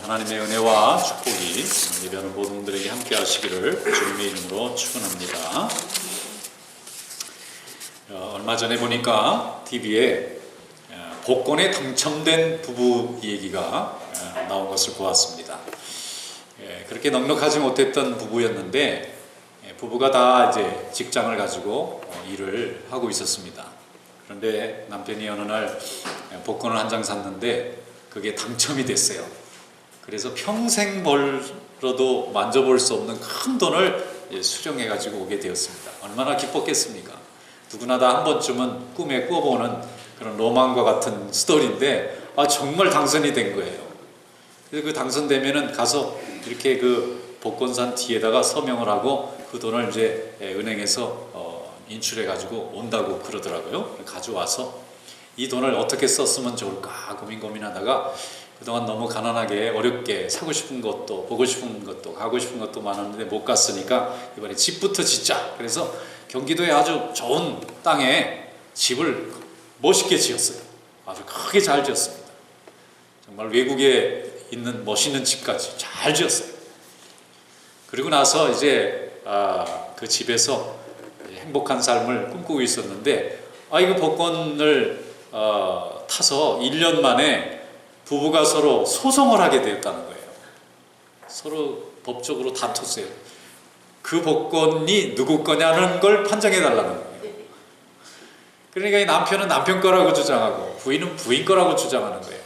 하나님의 은혜와 축복이 예배하는 모든 분들에게 함께 하시기를 주님의 이름으로 축원합니다. 얼마 전에 보니까 TV에 복권에 당첨된 부부 얘기가 나온 것을 보았습니다. 그렇게 넉넉하지 못했던 부부였는데 부부가 다 이제 직장을 가지고 일을 하고 있었습니다. 그런데 남편이 어느 날 복권을 한 장 샀는데 그게 당첨이 됐어요. 그래서 평생 벌어도 만져볼 수 없는 큰 돈을 수령해 가지고 오게 되었습니다. 얼마나 기뻤겠습니까? 누구나 다 한 번쯤은 꿈에 꿔보는 그런 로망과 같은 스토리인데 정말 당선이 된 거예요. 그래서 그 당선되면은 가서 이렇게 그 복권산 뒤에다가 서명을 하고 그 돈을 이제 은행에서 인출해 가지고 온다고 그러더라고요. 가져와서 이 돈을 어떻게 썼으면 좋을까 고민하다가 그동안 너무 가난하게 어렵게 사고 싶은 것도 보고 싶은 것도 가고 싶은 것도 많았는데 못 갔으니까 이번에 집부터 짓자. 그래서 경기도에 아주 좋은 땅에 집을 멋있게 지었어요. 아주 크게 잘 지었습니다. 정말 외국에 있는 멋있는 집까지 잘 지었어요. 그리고 나서 이제 그 집에서 행복한 삶을 꿈꾸고 있었는데 이거 복권을 타서 1년 만에 부부가 서로 소송을 하게 되었다는 거예요. 서로 법적으로 다퉜어요. 그 복권이 누구 거냐는 걸 판정해 달라는 거예요. 그러니까 이 남편은 남편 거라고 주장하고 부인은 부인 거라고 주장하는 거예요.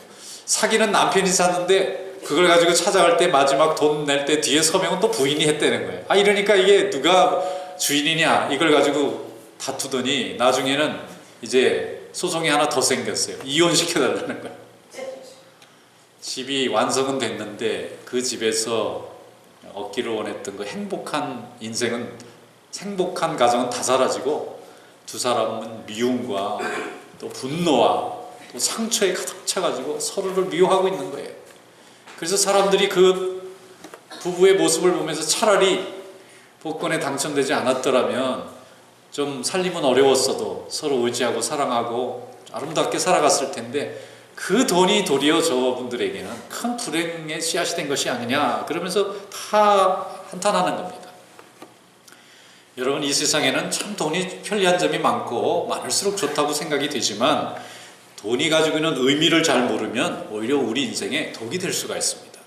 사기는 남편이 샀는데 그걸 가지고 찾아갈 때 마지막 돈 낼 때 뒤에 서명은 또 부인이 했다는 거예요. 이러니까 이게 누가 주인이냐 이걸 가지고 다투더니 나중에는 이제 소송이 하나 더 생겼어요. 이혼시켜달라는 거예요. 집이 완성은 됐는데 그 집에서 얻기를 원했던 그 행복한 인생은, 행복한 가정은 다 사라지고 두 사람은 미움과 또 분노와 또 상처에 가득 차가지고 서로를 미워하고 있는 거예요. 그래서 사람들이 그 부부의 모습을 보면서 차라리 복권에 당첨되지 않았더라면 좀 살림은 어려웠어도 서로 의지하고 사랑하고 아름답게 살아갔을 텐데 그 돈이 도리어 저분들에게는 큰 불행의 씨앗이 된 것이 아니냐 그러면서 다 한탄하는 겁니다. 여러분, 이 세상에는 참 돈이 편리한 점이 많고 많을수록 좋다고 생각이 되지만 돈이 가지고 있는 의미를 잘 모르면 오히려 우리 인생에 독이 될 수가 있습니다.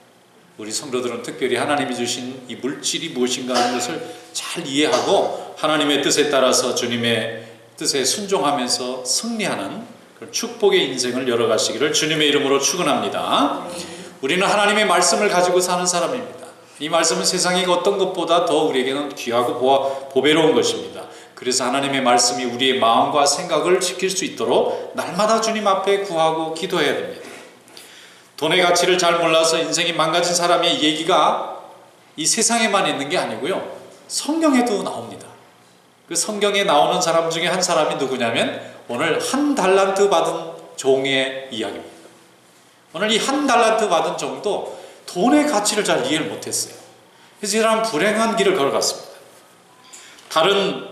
우리 성도들은 특별히 하나님이 주신 이 물질이 무엇인가 하는 것을 잘 이해하고 하나님의 뜻에 따라서 주님의 뜻에 순종하면서 승리하는 축복의 인생을 열어가시기를 주님의 이름으로 축원합니다. 우리는 하나님의 말씀을 가지고 사는 사람입니다. 이 말씀은 세상의 어떤 것보다 더 우리에게는 귀하고 보배로운 것입니다. 그래서 하나님의 말씀이 우리의 마음과 생각을 지킬 수 있도록 날마다 주님 앞에 구하고 기도해야 됩니다. 돈의 가치를 잘 몰라서 인생이 망가진 사람의 얘기가 이 세상에만 있는 게 아니고요, 성경에도 나옵니다. 그 성경에 나오는 사람 중에 한 사람이 누구냐면 오늘 한 달란트 받은 종의 이야기입니다. 오늘 이 한 달란트 받은 종도 돈의 가치를 잘 이해를 못했어요. 그래서 이 사람은 불행한 길을 걸어갔습니다. 다른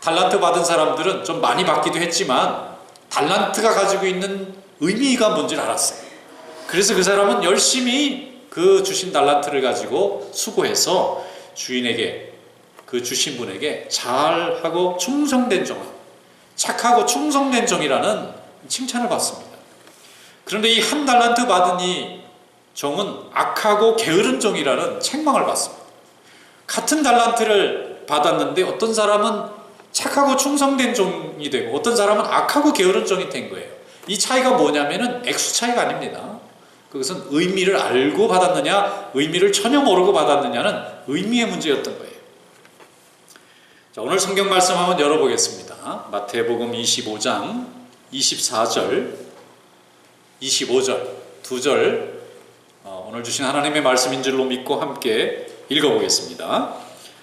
달란트 받은 사람들은 좀 많이 받기도 했지만 달란트가 가지고 있는 의미가 뭔지를 알았어요. 그래서 그 사람은 열심히 그 주신 달란트를 가지고 수고해서 주인에게, 그 주신 분에게 잘하고 충성된 종, 착하고 충성된 종이라는 칭찬을 받습니다. 그런데 이 한 달란트 받은 이 종은 악하고 게으른 종이라는 책망을 받습니다. 같은 달란트를 받았는데 어떤 사람은 착하고 충성된 종이 되고 어떤 사람은 악하고 게으른 종이 된 거예요. 이 차이가 뭐냐면은 액수 차이가 아닙니다. 그것은 의미를 알고 받았느냐 의미를 전혀 모르고 받았느냐는 의미의 문제였던 거예요. 자, 오늘 성경 말씀 한번 열어보겠습니다. 마태복음 25장 24절 25절 두 절 오늘 주신 하나님의 말씀인 줄로 믿고 함께 읽어보겠습니다.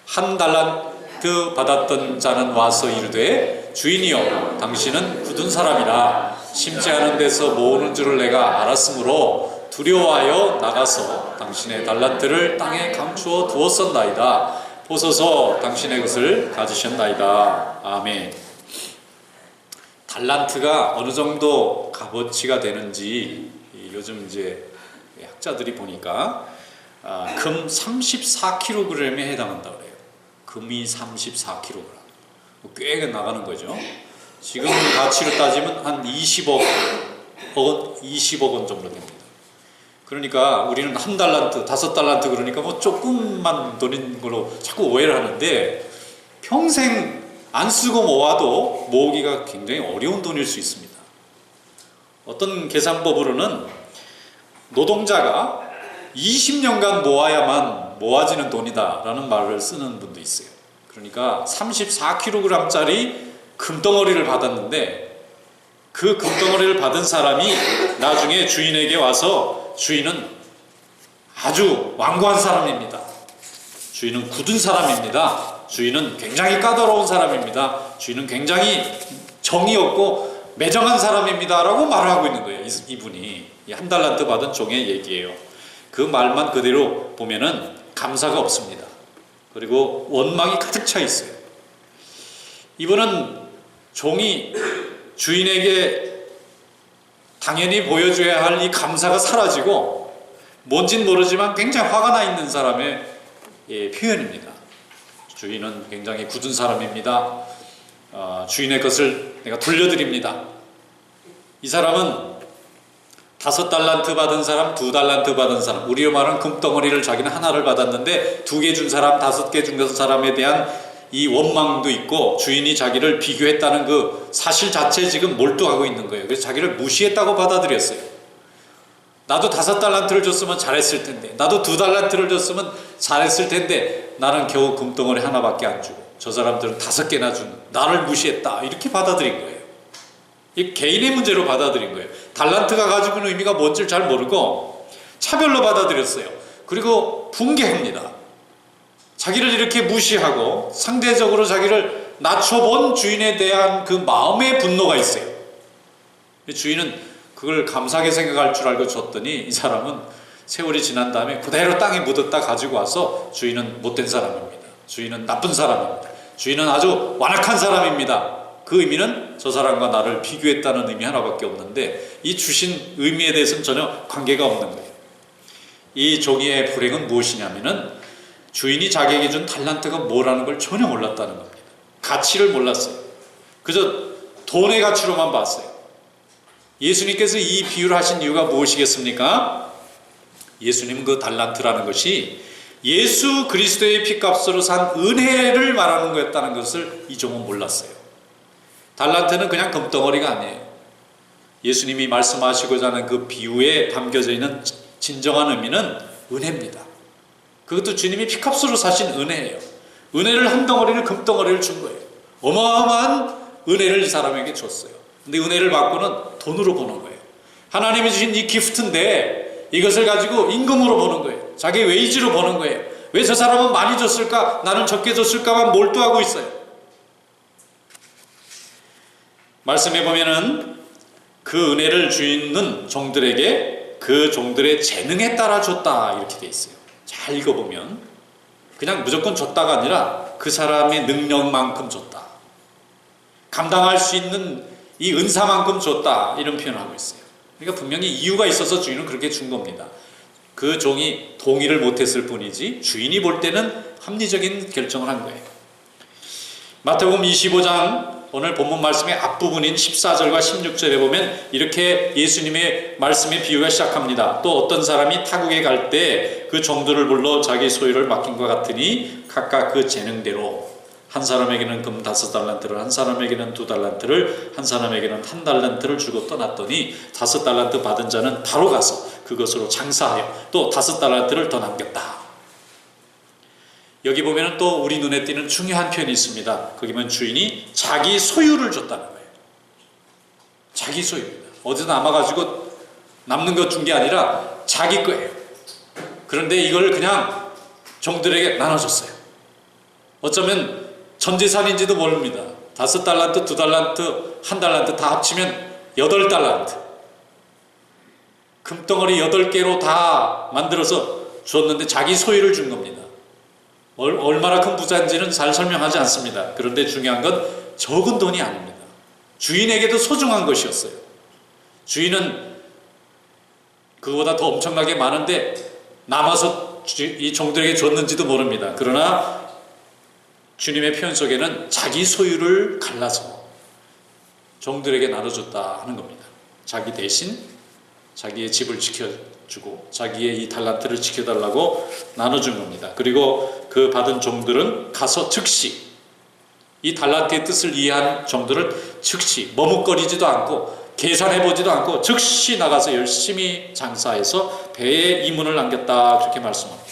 한 달란트 받았던 자는 와서 이르되 주인이여 당신은 굳은 사람이라 심지 않은 데서 모으는 줄을 내가 알았으므로 두려워하여 나가서 당신의 달란트를 땅에 감추어 두었었나이다. 보소서 당신의 것을 가지셨나이다. 아멘. 달란트가 어느 정도 값어치가 되는지 요즘 이제 학자들이 보니까 금 34kg에 해당한다고 그래요. 금이 34kg. 꽤 나가는 거죠. 지금 가치로 따지면 한 20억 원 정도 됩니다. 그러니까 우리는 한 달란트, 5달란트 그러니까 뭐 조금만 돈인 걸로 자꾸 오해를 하는데 평생 안 쓰고 모아도 모으기가 굉장히 어려운 돈일 수 있습니다. 어떤 계산법으로는 노동자가 20년간 모아야만 모아지는 돈이다라는 말을 쓰는 분도 있어요. 그러니까 34kg짜리 금덩어리를 받았는데 그 금덩어리를 받은 사람이 나중에 주인에게 와서 주인은 아주 완고한 사람입니다. 주인은 굳은 사람입니다. 주인은 굉장히 까다로운 사람입니다. 주인은 굉장히 정이 없고 매정한 사람입니다 라고 말을 하고 있는 거예요. 이분이 한 달란트 받은 종의 얘기예요. 그 말만 그대로 보면은 감사가 없습니다. 그리고 원망이 가득 차 있어요. 이분은 종이 주인에게 당연히 보여줘야 할 이 감사가 사라지고 뭔진 모르지만 굉장히 화가 나 있는 사람의 표현입니다. 주인은 굉장히 굳은 사람입니다. 주인의 것을 내가 돌려드립니다. 이 사람은 5달란트 받은 사람, 2달란트 받은 사람, 우리로 말하는 금덩어리를 자기는 하나를 받았는데 2개 준 사람, 5개 준 사람에 대한 이 원망도 있고 주인이 자기를 비교했다는 그 사실 자체에 지금 몰두하고 있는 거예요. 그래서 자기를 무시했다고 받아들였어요. 나도 5달란트를 줬으면 잘했을 텐데, 나도 2달란트를 줬으면 잘했을 텐데 나는 겨우 금덩어리 하나밖에 안 주고 저 사람들은 5개나 준 나를 무시했다 이렇게 받아들인 거예요. 이 개인의 문제로 받아들인 거예요. 달란트가 가지고 있는 의미가 뭔지를 잘 모르고 차별로 받아들였어요. 그리고 붕괴합니다. 자기를 이렇게 무시하고 상대적으로 자기를 낮춰본 주인에 대한 그 마음의 분노가 있어요. 주인은 그걸 감사하게 생각할 줄 알고 줬더니 이 사람은 세월이 지난 다음에 그대로 땅에 묻었다 가지고 와서 주인은 못된 사람입니다. 주인은 나쁜 사람입니다. 주인은 아주 완악한 사람입니다. 그 의미는 저 사람과 나를 비교했다는 의미 하나밖에 없는데 이 주신 의미에 대해서는 전혀 관계가 없는 거예요. 이 종이의 불행은 무엇이냐면은 주인이 자기에게 준 달란트가 뭐라는 걸 전혀 몰랐다는 겁니다. 가치를 몰랐어요. 그저 돈의 가치로만 봤어요. 예수님께서 이 비유를 하신 이유가 무엇이겠습니까? 예수님은 그 달란트라는 것이 예수 그리스도의 피값으로 산 은혜를 말하는 거였다는 것을 이 종은 몰랐어요. 달란트는 그냥 금덩어리가 아니에요. 예수님이 말씀하시고자 하는 그 비유에 담겨져 있는 진정한 의미는 은혜입니다. 그것도 주님이 피값으로 사신 은혜예요. 은혜를 한 덩어리를 금덩어리를 준 거예요. 어마어마한 은혜를 이 사람에게 줬어요. 근데 은혜를 받고는 돈으로 보는 거예요. 하나님이 주신 이 기프트인데 이것을 가지고 임금으로 보는 거예요. 자기 웨이지로 보는 거예요. 왜 저 사람은 많이 줬을까? 나는 적게 줬을까만 몰두하고 있어요. 말씀해 보면은 그 은혜를 주는 종들에게 그 종들의 재능에 따라 줬다 이렇게 돼 있어요. 잘 읽어보면 그냥 무조건 줬다가 아니라 그 사람의 능력만큼 줬다. 감당할 수 있는 이 은사만큼 줬다 이런 표현을 하고 있어요. 그러니까 분명히 이유가 있어서 주인은 그렇게 준 겁니다. 그 종이 동의를 못했을 뿐이지 주인이 볼 때는 합리적인 결정을 한 거예요. 마태복음 25장 오늘 본문 말씀의 앞부분인 14절과 16절에 보면 이렇게 예수님의 말씀의 비유가 시작합니다. 또 어떤 사람이 타국에 갈 때 그 종들을 불러 자기 소유를 맡긴 것 같으니 각각 그 재능대로 한 사람에게는 금 5달란트를, 한 사람에게는 2달란트를, 한 사람에게는 1달란트를 주고 떠났더니 5달란트 받은 자는 바로 가서 그것으로 장사하여 또 5달란트를 더 남겼다. 여기 보면 또 우리 눈에 띄는 중요한 표현이 있습니다. 거기 보면 주인이 자기 소유를 줬다는 거예요. 자기 소유입니다. 어디서 남아가지고 남는 것 준 게 아니라 자기 거예요. 그런데 이걸 그냥 종들에게 나눠줬어요. 어쩌면 전 재산인지도 모릅니다. 5달란트, 2달란트, 1달란트 다 합치면 8달란트. 금덩어리 8개로 다 만들어서 줬는데 자기 소유를 준 겁니다. 얼마나 큰 부자인지는 잘 설명하지 않습니다. 그런데 중요한 건 적은 돈이 아닙니다. 주인에게도 소중한 것이었어요. 주인은 그거보다 더 엄청나게 많은데 남아서 이 종들에게 줬는지도 모릅니다. 그러나 주님의 표현 속에는 자기 소유를 갈라서 종들에게 나눠줬다 하는 겁니다. 자기 대신 자기의 집을 지켜주고 자기의 이 달란트를 지켜달라고 나눠준 겁니다. 그리고 그 받은 종들은 가서 즉시 이 달란트의 뜻을 이해한 종들은 즉시 머뭇거리지도 않고 계산해보지도 않고 즉시 나가서 열심히 장사해서 배에 이문을 남겼다, 그렇게 말씀합니다.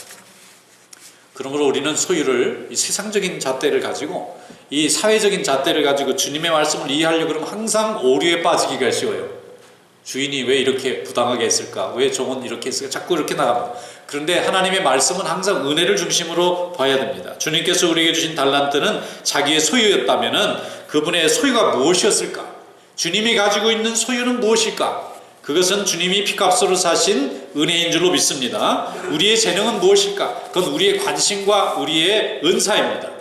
그러므로 우리는 소유를, 이 세상적인 잣대를 가지고, 이 사회적인 잣대를 가지고 주님의 말씀을 이해하려고 그러면 항상 오류에 빠지기가 쉬워요. 주인이 왜 이렇게 부당하게 했을까? 왜 종은 이렇게 했을까? 자꾸 이렇게 나갑니다. 그런데 하나님의 말씀은 항상 은혜를 중심으로 봐야 됩니다. 주님께서 우리에게 주신 달란트는 자기의 소유였다면 그분의 소유가 무엇이었을까? 주님이 가지고 있는 소유는 무엇일까? 그것은 주님이 피값으로 사신 은혜인 줄로 믿습니다. 우리의 재능은 무엇일까? 그건 우리의 관심과 우리의 은사입니다.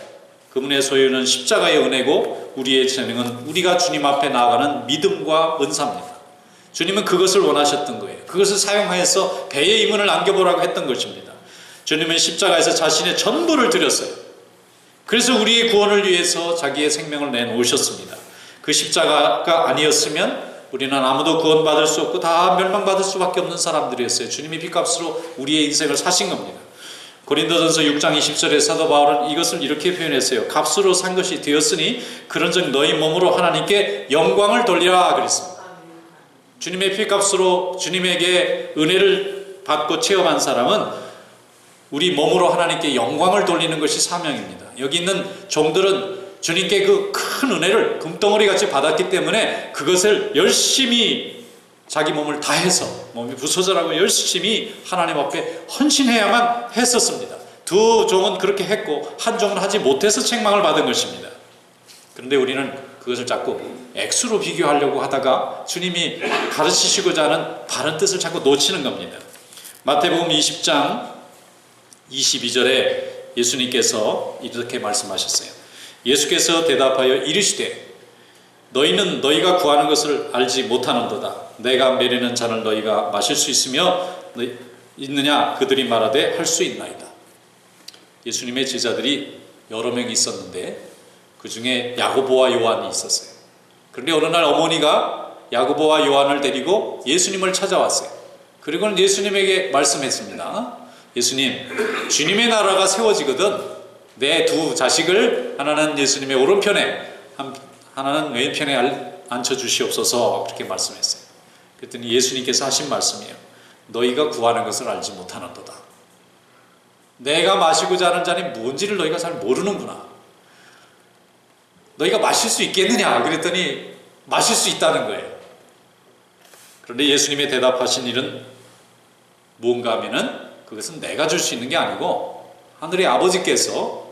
그분의 소유는 십자가의 은혜고 우리의 재능은 우리가 주님 앞에 나아가는 믿음과 은사입니다. 주님은 그것을 원하셨던 거예요. 그것을 사용하여서 배의 이문을 남겨보라고 했던 것입니다. 주님은 십자가에서 자신의 전부를 드렸어요. 그래서 우리의 구원을 위해서 자기의 생명을 내놓으셨습니다. 그 십자가가 아니었으면 우리는 아무도 구원받을 수 없고 다 멸망받을 수밖에 없는 사람들이었어요. 주님이 피값으로 우리의 인생을 사신 겁니다. 고린도전서 6장 20절에 사도 바울은 이것을 이렇게 표현했어요. 값으로 산 것이 되었으니 그런즉 너희 몸으로 하나님께 영광을 돌리라 그랬습니다. 주님의 피값으로 주님에게 은혜를 받고 체험한 사람은 우리 몸으로 하나님께 영광을 돌리는 것이 사명입니다. 여기 있는 종들은 주님께 그 큰 은혜를 금덩어리같이 받았기 때문에 그것을 열심히 자기 몸을 다해서 몸이 부서져라고 열심히 하나님 앞에 헌신해야만 했었습니다. 두 종은 그렇게 했고 한 종은 하지 못해서 책망을 받은 것입니다. 그런데 우리는 그것을 자꾸 액수로 비교하려고 하다가 주님이 가르치시고자 하는 바른 뜻을 자꾸 놓치는 겁니다. 마태복음 20장 22절에 예수님께서 이렇게 말씀하셨어요. 예수께서 대답하여 이르시되 너희는 너희가 구하는 것을 알지 못하는도다. 내가 매리는 잔을 너희가 마실 수 있느냐? 그들이 말하되 할 수 있나이다. 예수님의 제자들이 여러 명이 있었는데 그 중에 야고보와 요한이 있었어요. 그런데 어느 날 어머니가 야고보와 요한을 데리고 예수님을 찾아왔어요. 그리고는 예수님에게 말씀했습니다. 예수님, 주님의 나라가 세워지거든 내 두 자식을 하나는 예수님의 오른편에 하나는 왼편에 앉혀주시옵소서, 그렇게 말씀했어요. 그랬더니 예수님께서 하신 말씀이에요. 너희가 구하는 것을 알지 못하는도다. 내가 마시고자 하는 잔이 뭔지를 너희가 잘 모르는구나. 너희가 마실 수 있겠느냐? 그랬더니 마실 수 있다는 거예요. 그런데 예수님의 대답하신 일은 무언가 하면은 그것은 내가 줄 수 있는 게 아니고 하늘의 아버지께서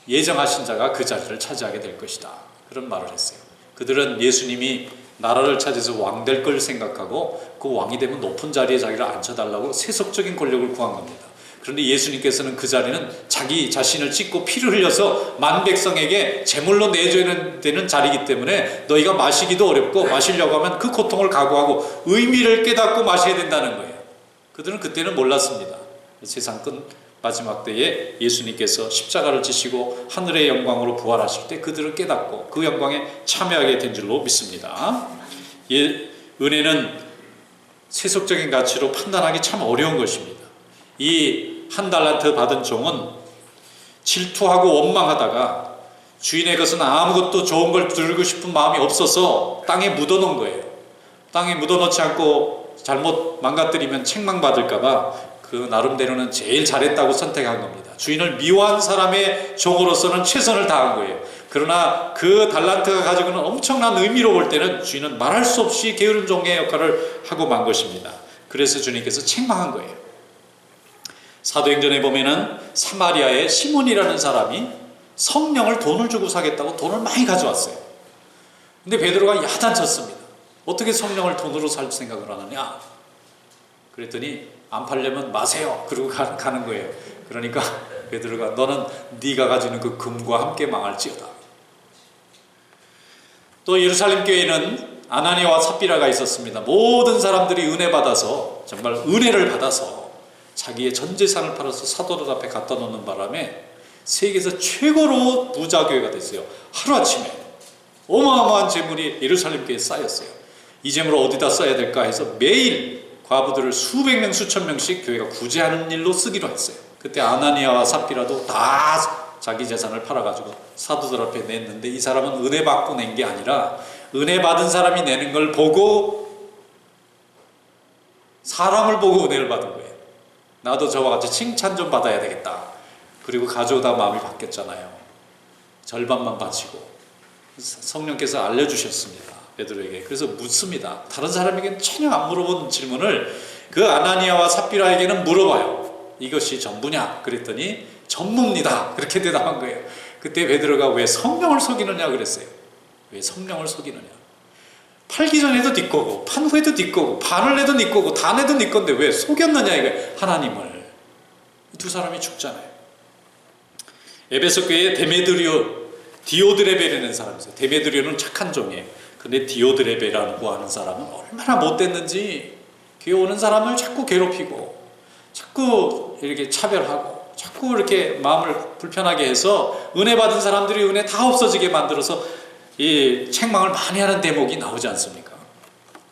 예정하신 자가 그 자리를 차지하게 될 것이다, 그런 말을 했어요. 그들은 예수님이 나라를 차지해서 왕 될 걸 생각하고 그 왕이 되면 높은 자리에 자기를 앉혀달라고 세속적인 권력을 구한 겁니다. 그런데 예수님께서는 그 자리는 자기 자신을 찢고 피를 흘려서 만백성에게 제물로 내줘야 되는 자리이기 때문에 너희가 마시기도 어렵고 마시려고 하면 그 고통을 각오하고 의미를 깨닫고 마셔야 된다는 거예요. 그들은 그때는 몰랐습니다. 세상 끝 마지막 때에 예수님께서 십자가를 지시고 하늘의 영광으로 부활하실 때 그들은 깨닫고 그 영광에 참여하게 된 줄로 믿습니다. 은혜는 세속적인 가치로 판단하기 참 어려운 것입니다. 이 한 달란트 받은 종은 질투하고 원망하다가 주인의 것은 아무것도 좋은 걸 들고 싶은 마음이 없어서 땅에 묻어놓은 거예요. 땅에 묻어놓지 않고 잘못 망가뜨리면 책망받을까봐 그 나름대로는 제일 잘했다고 선택한 겁니다. 주인을 미워한 사람의 종으로서는 최선을 다한 거예요. 그러나 그 달란트가 가지고 있는 엄청난 의미로 볼 때는 주인은 말할 수 없이 게으른 종의 역할을 하고 만 것입니다. 그래서 주님께서 책망한 거예요. 사도행전에 보면은 사마리아의 시몬이라는 사람이 성령을 돈을 주고 사겠다고 돈을 많이 가져왔어요. 근데 베드로가 야단쳤습니다. 어떻게 성령을 돈으로 살 생각을 하느냐? 그랬더니 안 팔려면 마세요. 그러고 가는 거예요. 그러니까 베드로가 너는 네가 가지는 그 금과 함께 망할지어다. 또 예루살렘 교회는 아나니아와 삽비라가 있었습니다. 모든 사람들이 은혜 받아서, 정말 은혜를 받아서 자기의 전 재산을 팔아서 사도들 앞에 갖다 놓는 바람에 세계에서 최고로 부자 교회가 됐어요. 하루아침에 어마어마한 재물이 예루살렘 교회에 쌓였어요. 이 재물을 어디다 써야 될까 해서 매일 과부들을 수백 명 수천 명씩 교회가 구제하는 일로 쓰기로 했어요. 그때 아나니아와 삽비라도 다 자기 재산을 팔아가지고 사도들 앞에 냈는데, 이 사람은 은혜 받고 낸 게 아니라 은혜 받은 사람이 내는 걸 보고 사람을 보고 은혜를 받은 거예요. 나도 저와 같이 칭찬 좀 받아야 되겠다. 그리고 가져오다 마음이 바뀌었잖아요. 절반만 바치고 성령께서 알려주셨습니다, 베드로에게. 그래서 묻습니다. 다른 사람에게는 전혀 안 물어본 질문을 그 아나니아와 삽비라에게는 물어봐요. 이것이 전부냐? 그랬더니 전부입니다. 그렇게 대답한 거예요. 그때 베드로가 왜 성령을 속이느냐 그랬어요. 왜 성령을 속이느냐? 팔기 전에도 네 거고 판 후에도 네 거고 반을 내도 네 거고 다 내도 네 건데 왜 속였느냐 이거예요. 하나님을. 두 사람이 죽잖아요. 에베소 교회에 데메드리오, 디오드레베라는 사람이 있어요. 데메드리오는 착한 종이에요. 근데 디오드레베라고 하는 사람은 얼마나 못됐는지 교회 오는 사람을 자꾸 괴롭히고 자꾸 이렇게 차별하고 자꾸 이렇게 마음을 불편하게 해서 은혜 받은 사람들이 은혜 다 없어지게 만들어서 이 책망을 많이 하는 대목이 나오지 않습니까?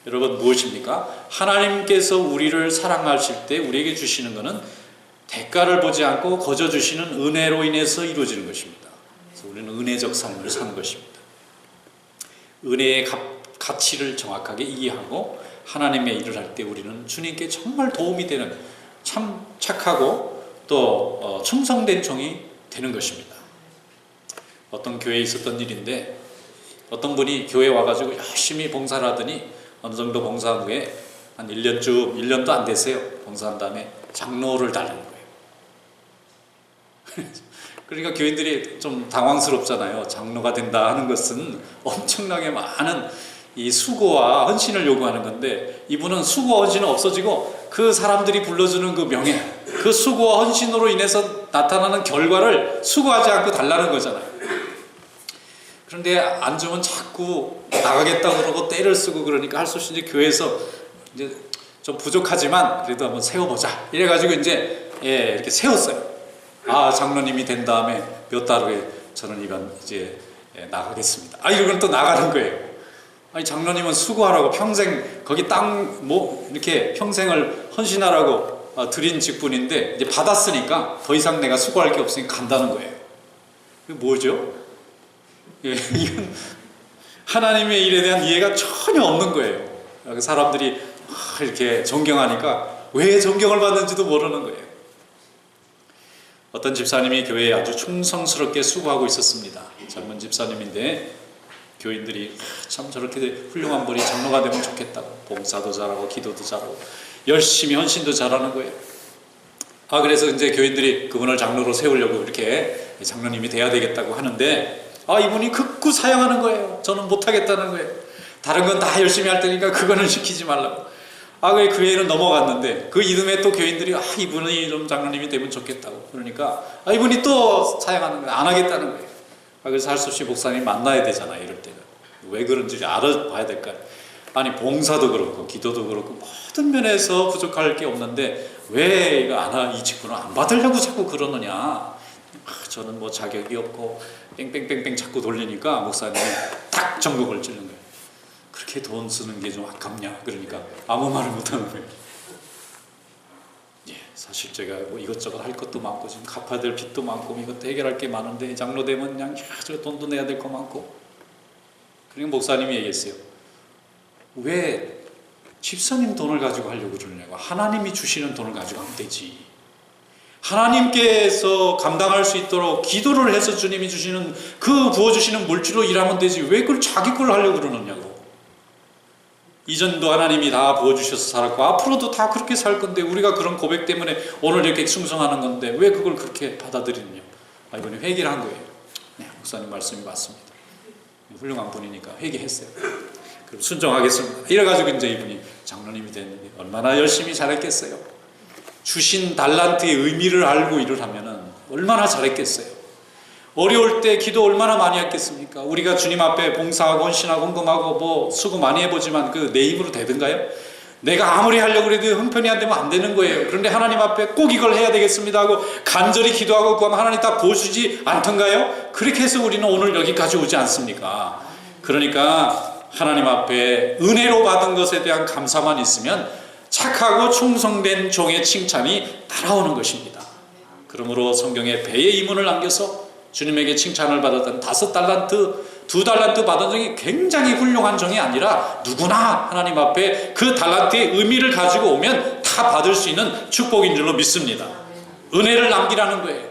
여러분, 무엇입니까? 하나님께서 우리를 사랑하실 때 우리에게 주시는 것은 대가를 보지 않고 거저 주시는 은혜로 인해서 이루어지는 것입니다. 그래서 우리는 은혜적 삶을 사는 것입니다. 은혜의 가치를 정확하게 이해하고 하나님의 일을 할 때 우리는 주님께 정말 도움이 되는 참 착하고 또 충성된 종이 되는 것입니다. 어떤 교회에 있었던 일인데, 어떤 분이 교회에 와가지고 열심히 봉사를 하더니 어느 정도 봉사한 후에 한 1년도 안 되세요. 봉사한 다음에 장로를 달라는 거예요. 그러니까 교인들이 좀 당황스럽잖아요. 장로가 된다 하는 것은 엄청나게 많은 이 수고와 헌신을 요구하는 건데, 이분은 수고와 헌신은 없어지고 그 사람들이 불러주는 그 명예, 그 수고와 헌신으로 인해서 나타나는 결과를 수고하지 않고 달라는 거잖아요. 그런데 안 주면 자꾸 나가겠다고 그러고 때를 쓰고 그러니까 할 수 없이 이제 교회에서 이제 좀 부족하지만 그래도 한번 세워보자 이래가지고 이제 이렇게 세웠어요. 장로님이 된 다음에 몇 달 후에 저는 이제 나가겠습니다. 이러고는 또 나가는 거예요. 아니, 장로님은 수고하라고 평생 거기 땅 이렇게 평생을 헌신하라고 드린 직분인데 이제 받았으니까 더 이상 내가 수고할 게 없으니까 간다는 거예요. 이게 뭐죠? 이건 하나님의 일에 대한 이해가 전혀 없는 거예요. 사람들이 이렇게 존경하니까 왜 존경을 받는지도 모르는 거예요. 어떤 집사님이 교회에 아주 충성스럽게 수고하고 있었습니다. 젊은 집사님인데 교인들이 참 저렇게 훌륭한 분이 장로가 되면 좋겠다고, 봉사도 잘하고 기도도 잘하고 열심히 헌신도 잘하는 거예요. 그래서 이제 교인들이 그분을 장로로 세우려고 이렇게 장로님이 돼야 되겠다고 하는데, 이분이 극구 사양하는 거예요. 저는 못하겠다는 거예요. 다른 건 다 열심히 할 테니까 그거는 시키지 말라고. 그 회의는 넘어갔는데 그 이듬해 또 교인들이 이분이 좀 장로님이 되면 좋겠다고 그러니까 이분이 또 사양하는 거예요. 안 하겠다는 거예요. 그래서 할 수 없이 목사님 만나야 되잖아. 이럴 때는 왜 그런지 알아봐야 될까요? 아니, 봉사도 그렇고 기도도 그렇고 모든 면에서 부족할 게 없는데 왜 이거 이 직분을 안 받으려고 자꾸 그러느냐. 저는 뭐 자격이 없고 뺑뺑뺑뺑 자꾸 돌리니까 목사님이 딱 전곡을 찌는 거예요. 그렇게 돈 쓰는 게 좀 아깝냐. 그러니까 아무 말을 못하는 거예요. 사실 제가 뭐 이것저것 할 것도 많고 지금 갚아야 될 빚도 많고 이것도 해결할 게 많은데 장로 되면 그냥 저 돈도 내야 될 거 많고. 그리고 목사님이 얘기했어요. 왜 집사님 돈을 가지고 하려고 그러냐고. 하나님이 주시는 돈을 가지고 하면 되지. 하나님께서 감당할 수 있도록 기도를 해서 주님이 주시는 그 부어주시는 물질로 일하면 되지. 왜 그걸 자기 걸 하려고 그러느냐고. 이전도 하나님이 다 부어주셔서 살았고 앞으로도 다 그렇게 살 건데 우리가 그런 고백 때문에 오늘 이렇게 충성하는 건데 왜 그걸 그렇게 받아들이느냐. 이번에 회개를 한 거예요. 네, 목사님 말씀이 맞습니다. 훌륭한 분이니까 회개했어요. 그럼 순종하겠습니다. 이래가지고 이제 이분이 장로님이 됐는데 얼마나 열심히 잘했겠어요. 주신 달란트의 의미를 알고 일을 하면은 얼마나 잘했겠어요. 어려울 때 기도 얼마나 많이 했겠습니까? 우리가 주님 앞에 봉사하고 헌신하고 헌금하고 뭐 수고 많이 해보지만 그 내 힘으로 되든가요? 내가 아무리 하려고 해도 형편이 안 되면 안 되는 거예요. 그런데 하나님 앞에 꼭 이걸 해야 되겠습니다 하고 간절히 기도하고 구하면 하나님 다 보여주지 않던가요? 그렇게 해서 우리는 오늘 여기까지 오지 않습니까? 그러니까 하나님 앞에 은혜로 받은 것에 대한 감사만 있으면 착하고 충성된 종의 칭찬이 따라오는 것입니다. 그러므로 성경에 배의 이문을 남겨서 주님에게 칭찬을 받았던 5달란트, 2달란트 받은 종이 굉장히 훌륭한 종이 아니라 누구나 하나님 앞에 그 달란트의 의미를 가지고 오면 다 받을 수 있는 축복인 줄로 믿습니다. 은혜를 남기라는 거예요.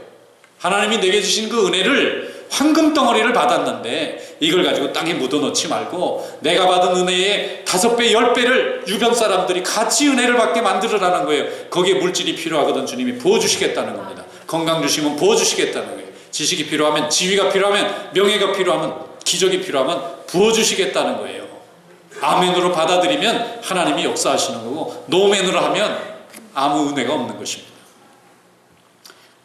하나님이 내게 주신 그 은혜를 황금 덩어리를 받았는데 이걸 가지고 땅에 묻어놓지 말고 내가 받은 은혜의 5배, 10배를 주변 사람들이 같이 은혜를 받게 만들으라는 거예요. 거기에 물질이 필요하거든 주님이 부어주시겠다는 겁니다. 건강 주시면 부어주시겠다는 거예요. 지식이 필요하면, 지위가 필요하면, 명예가 필요하면, 기적이 필요하면 부어주시겠다는 거예요. 아멘으로 받아들이면 하나님이 역사하시는 거고 노멘으로 하면 아무 은혜가 없는 것입니다.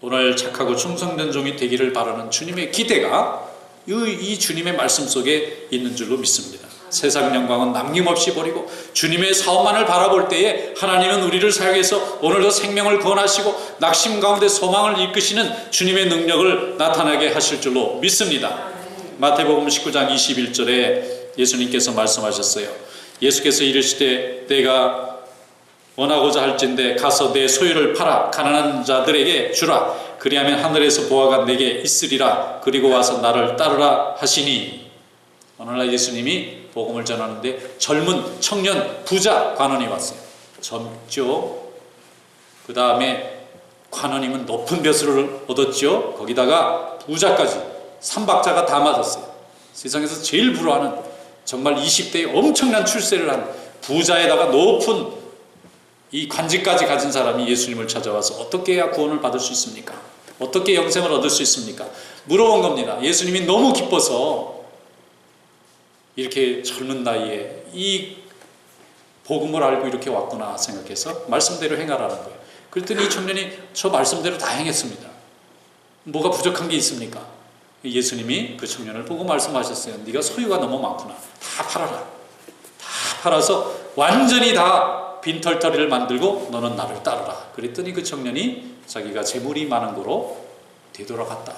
오늘 착하고 충성된 종이 되기를 바라는 주님의 기대가 이 주님의 말씀 속에 있는 줄로 믿습니다. 세상 영광은 남김없이 버리고 주님의 사업만을 바라볼 때에 하나님은 우리를 사용해서 오늘도 생명을 구원하시고 낙심 가운데 소망을 이끄시는 주님의 능력을 나타나게 하실 줄로 믿습니다. 마태복음 19장 21절에 예수님께서 말씀하셨어요. 예수께서 이르시되 내가 원하고자 할진대 가서 내 소유를 팔아 가난한 자들에게 주라. 그리하면 하늘에서 보화가 내게 있으리라. 그리고 와서 나를 따르라 하시니. 오늘날 예수님이 복음을 전하는데 젊은 청년 부자 관원이 왔어요. 젊죠. 그 다음에 관원이면 높은 벼슬을 얻었죠. 거기다가 부자까지 3박자가 다 맞았어요. 세상에서 제일 부러워하는 정말 20대에 엄청난 출세를 한 부자에다가 높은 이 관직까지 가진 사람이 예수님을 찾아와서 어떻게 해야 구원을 받을 수 있습니까? 어떻게 영생을 얻을 수 있습니까? 물어본 겁니다. 예수님이 너무 기뻐서 이렇게 젊은 나이에 이 복음을 알고 이렇게 왔구나 생각해서 말씀대로 행하라는 거예요. 그랬더니 이 청년이 저 말씀대로 다 행했습니다. 뭐가 부족한 게 있습니까? 예수님이 그 청년을 보고 말씀하셨어요. 네가 소유가 너무 많구나. 다 팔아라. 다 팔아서 완전히 다 빈털터리를 만들고 너는 나를 따르라. 그랬더니 그 청년이 자기가 재물이 많은 거로 되돌아갔다.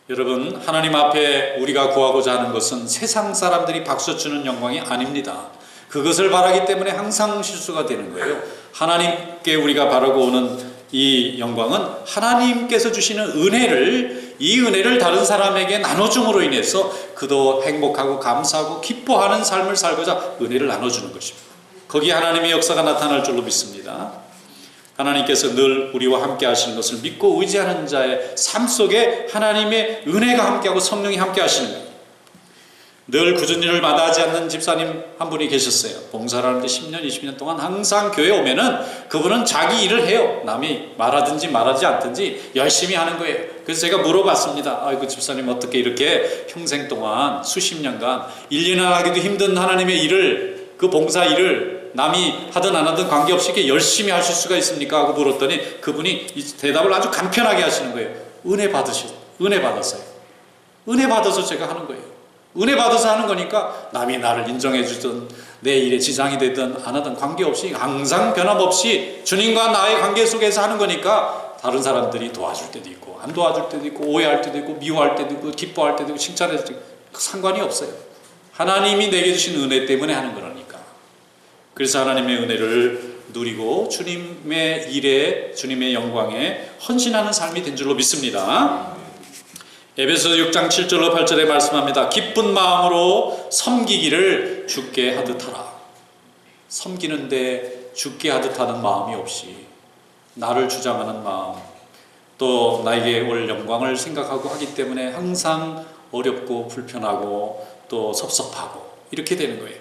여러분, 하나님 앞에 우리가 구하고자 하는 것은 세상 사람들이 박수치는 영광이 아닙니다. 그것을 바라기 때문에 항상 실수가 되는 거예요. 하나님께 우리가 바라고 오는 이 영광은 하나님께서 주시는 은혜를, 이 은혜를 다른 사람에게 나눠줌으로 인해서 그도 행복하고 감사하고 기뻐하는 삶을 살고자 은혜를 나눠주는 것입니다. 거기에 하나님의 역사가 나타날 줄로 믿습니다. 하나님께서 늘 우리와 함께 하시는 것을 믿고 의지하는 자의 삶 속에 하나님의 은혜가 함께하고 성령이 함께 하시는 거예요. 늘 굳은 일을 마다하지 않는 집사님 한 분이 계셨어요. 봉사를 하는데 10년, 20년 동안 항상 교회 오면은 그분은 자기 일을 해요. 남이 말하든지 말하지 않든지 열심히 하는 거예요. 그래서 제가 물어봤습니다. 아이고 집사님 어떻게 이렇게 평생 동안 수십 년간 1년 하기도 힘든 하나님의 일을, 그 봉사 일을 남이 하든 안 하든 관계없이 이렇게 열심히 하실 수가 있습니까? 하고 물었더니 그분이 대답을 아주 간편하게 하시는 거예요. 은혜 받으셔서. 은혜 받았어요. 은혜 받아서 제가 하는 거예요. 은혜 받아서 하는 거니까 남이 나를 인정해 주든 내 일에 지장이 되든 안 하든 관계없이 항상 변함없이 주님과 나의 관계 속에서 하는 거니까 다른 사람들이 도와줄 때도 있고 안 도와줄 때도 있고 오해할 때도 있고 미워할 때도 있고 기뻐할 때도 있고 칭찬할 때도 있고 상관이 없어요. 하나님이 내게 주신 은혜 때문에 하는 거라니까. 그래서 하나님의 은혜를 누리고 주님의 일에, 주님의 영광에 헌신하는 삶이 된 줄로 믿습니다. 에베소 6장 7절로 8절에 말씀합니다. 기쁜 마음으로 섬기기를 주께 하듯 하라. 섬기는데 주께 하듯 하는 마음이 없이 나를 주장하는 마음, 또 나에게 올 영광을 생각하고 하기 때문에 항상 어렵고 불편하고 또 섭섭하고 이렇게 되는 거예요.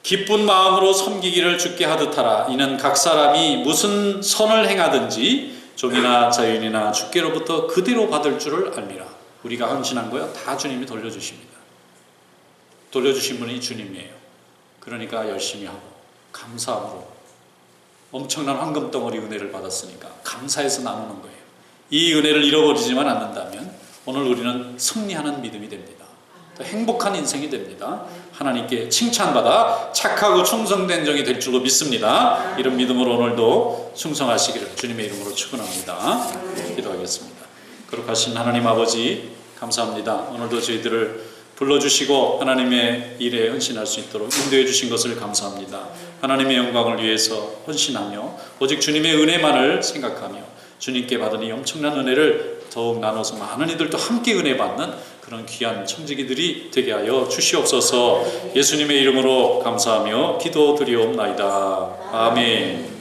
기쁜 마음으로 섬기기를 주께 하듯 하라. 이는 각 사람이 무슨 선을 행하든지 종이나 자유인이나 주께로부터 그대로 받을 줄을 알미라. 우리가 헌신한 거요 다 주님이 돌려주십니다. 돌려주신 분이 주님이에요. 그러니까 열심히 하고 감사함으로 엄청난 황금덩어리 은혜를 받았으니까 감사해서 나누는 거예요. 이 은혜를 잃어버리지만 않는다면 오늘 우리는 승리하는 믿음이 됩니다. 더 행복한 인생이 됩니다. 하나님께 칭찬받아 착하고 충성된 종이 될 줄로 믿습니다. 이런 믿음으로 오늘도 충성하시기를 주님의 이름으로 축원합니다. 기도하겠습니다. 거룩하신 하나님 아버지 감사합니다. 오늘도 저희들을 불러주시고 하나님의 일에 헌신할 수 있도록 인도해 주신 것을 감사합니다. 하나님의 영광을 위해서 헌신하며 오직 주님의 은혜만을 생각하며 주님께 받은 이 엄청난 은혜를 더욱 나눠서 많은 이들도 함께 은혜 받는 그런 귀한 청지기들이 되게 하여 주시옵소서. 예수님의 이름으로 감사하며 기도드리옵나이다. 아멘.